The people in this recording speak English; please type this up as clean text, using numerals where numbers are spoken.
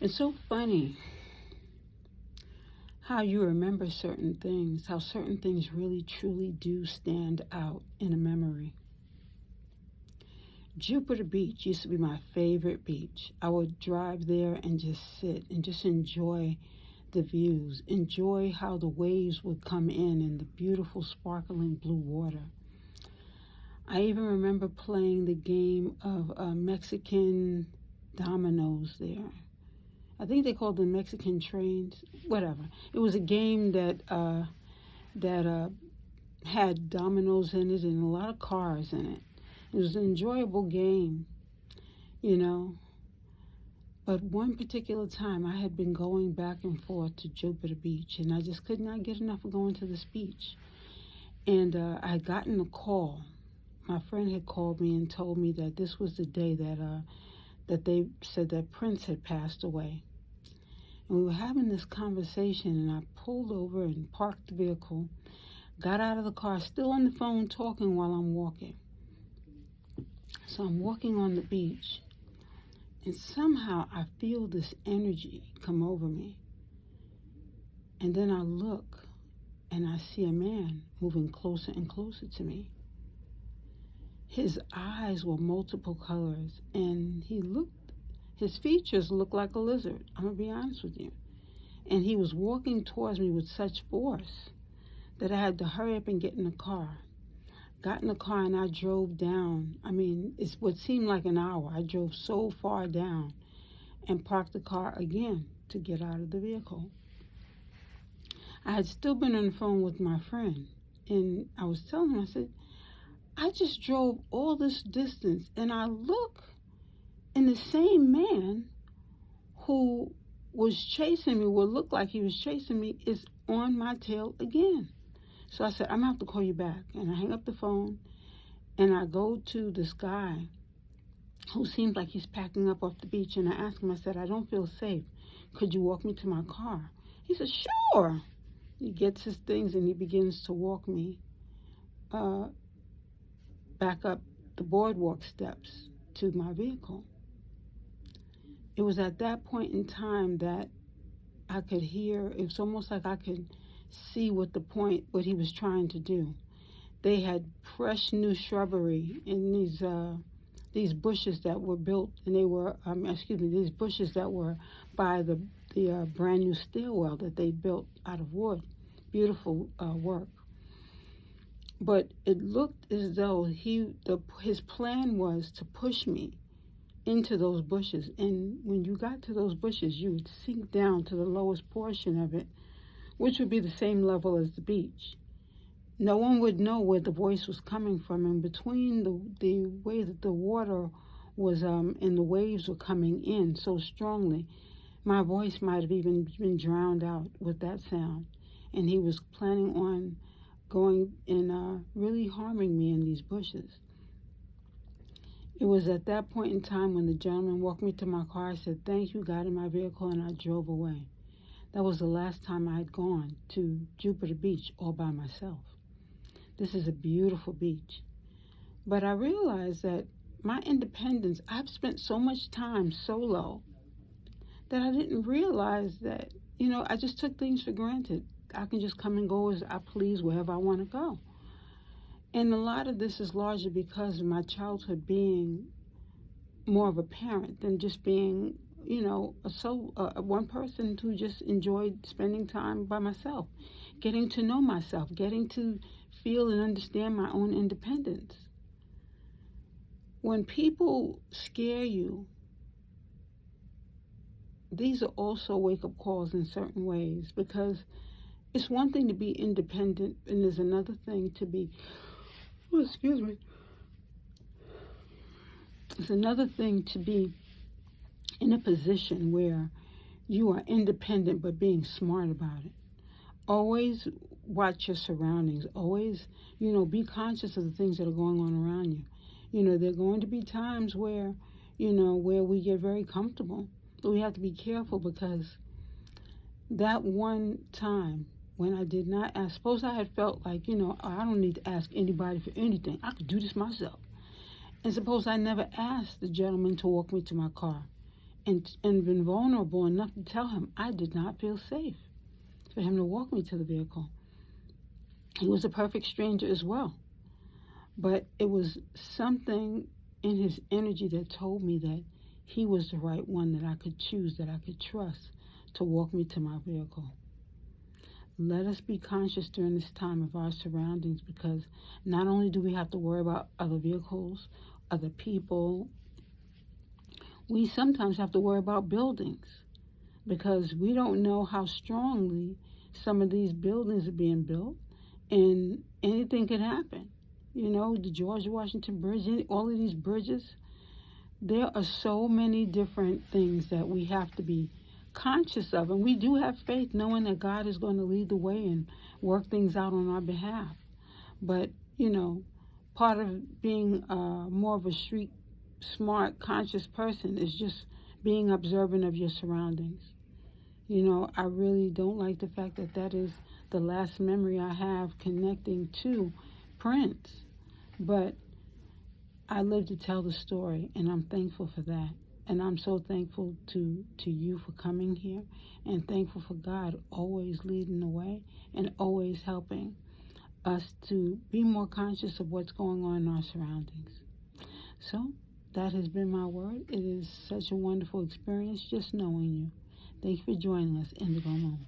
It's so funny how you remember certain things, how certain things really truly do stand out in a memory. Jupiter Beach used to be my favorite beach. I would drive there and just sit and just enjoy the views, enjoy how the waves would come in and the beautiful sparkling blue water. I even remember playing the game of Mexican dominoes there. I think they called them Mexican trains, whatever. It was a game that had dominoes in it and a lot of cars in it. It was an enjoyable game, you know. But one particular time I had been going back and forth to Jupiter Beach, and I just could not get enough of going to this beach. And I had gotten a call. My friend had called me and told me that this was the day that they said that Prince had passed away. And we were having this conversation, and I pulled over and parked the vehicle, got out of the car, still on the phone talking while I'm walking. So I'm walking on the beach, and somehow I feel this energy come over me. And then I look, and I see a man moving closer and closer to me. His eyes were multiple colors, and his features looked like a lizard. I'm going to be honest with you. And he was walking towards me with such force that I had to hurry up and get in the car. Got in the car and I drove down. I mean, it's what seemed like an hour. I drove so far down and parked the car again to get out of the vehicle. I had still been on the phone with my friend, and I was telling him, I said, I just drove all this distance, and I look, and the same man who was chasing me, what looked like he was chasing me, is on my tail again. So I said, I'm going to have to call you back. And I hang up the phone, and I go to this guy who seems like he's packing up off the beach, and I ask him, I said, I don't feel safe. Could you walk me to my car? He said, sure. He gets his things, and he begins to walk me back up the boardwalk steps to my vehicle. It was at that point in time that I could hear, it was almost like I could see what he was trying to do. They had fresh new shrubbery in these bushes that were built, and they were, these bushes that were by the brand new stairwell that they built out of wood. Beautiful work. But it looked as though his plan was to push me into those bushes. And when you got to those bushes, you would sink down to the lowest portion of it, which would be the same level as the beach. No one would know where the voice was coming from. And between the way that the water was and the waves were coming in so strongly, my voice might have even been drowned out with that sound. And he was planning on going and really harming me in these bushes. It was at that point in time when the gentleman walked me to my car, I said, thank you, got in my vehicle, and I drove away. That was the last time I had gone to Jupiter Beach all by myself. This is a beautiful beach. But I realized that my independence, I've spent so much time solo that I didn't realize that, I just took things for granted. I can just come and go as I please wherever I want to go. And a lot of this is largely because of my childhood being more of a parent than just being, one person who just enjoyed spending time by myself, getting to know myself, getting to feel and understand my own independence. When people scare you, these are also wake-up calls in certain ways, because it's one thing to be independent, and there's another thing to be, It's another thing to be in a position where you are independent but being smart about it. Always watch your surroundings. Always, be conscious of the things that are going on around you. There are going to be times where, where we get very comfortable. But we have to be careful, because that one time when I did not ask, suppose I had felt like, I don't need to ask anybody for anything. I could do this myself. And suppose I never asked the gentleman to walk me to my car. and been vulnerable enough to tell him I did not feel safe for him to walk me to the vehicle. He was a perfect stranger as well. But it was something in his energy that told me that he was the right one that I could choose, that I could trust to walk me to my vehicle. Let us be conscious during this time of our surroundings, because not only do we have to worry about other vehicles, other people, we sometimes have to worry about buildings, because we don't know how strongly some of these buildings are being built, and anything can happen. You know, the George Washington Bridge, all of these bridges, there are so many different things that we have to be conscious of. And we do have faith knowing that God is going to lead the way and work things out on our behalf. But, you know, part of being more of a street smart, conscious person is just being observant of your surroundings. You know, I really don't like the fact that that is the last memory I have connecting to Prince. But I live to tell the story, and I'm thankful for that. And I'm so thankful to you for coming here, and thankful for God always leading the way and always helping us to be more conscious of what's going on in our surroundings. So that has been my word. It is such a wonderful experience just knowing you. Thank you for joining us, Indigo Moon.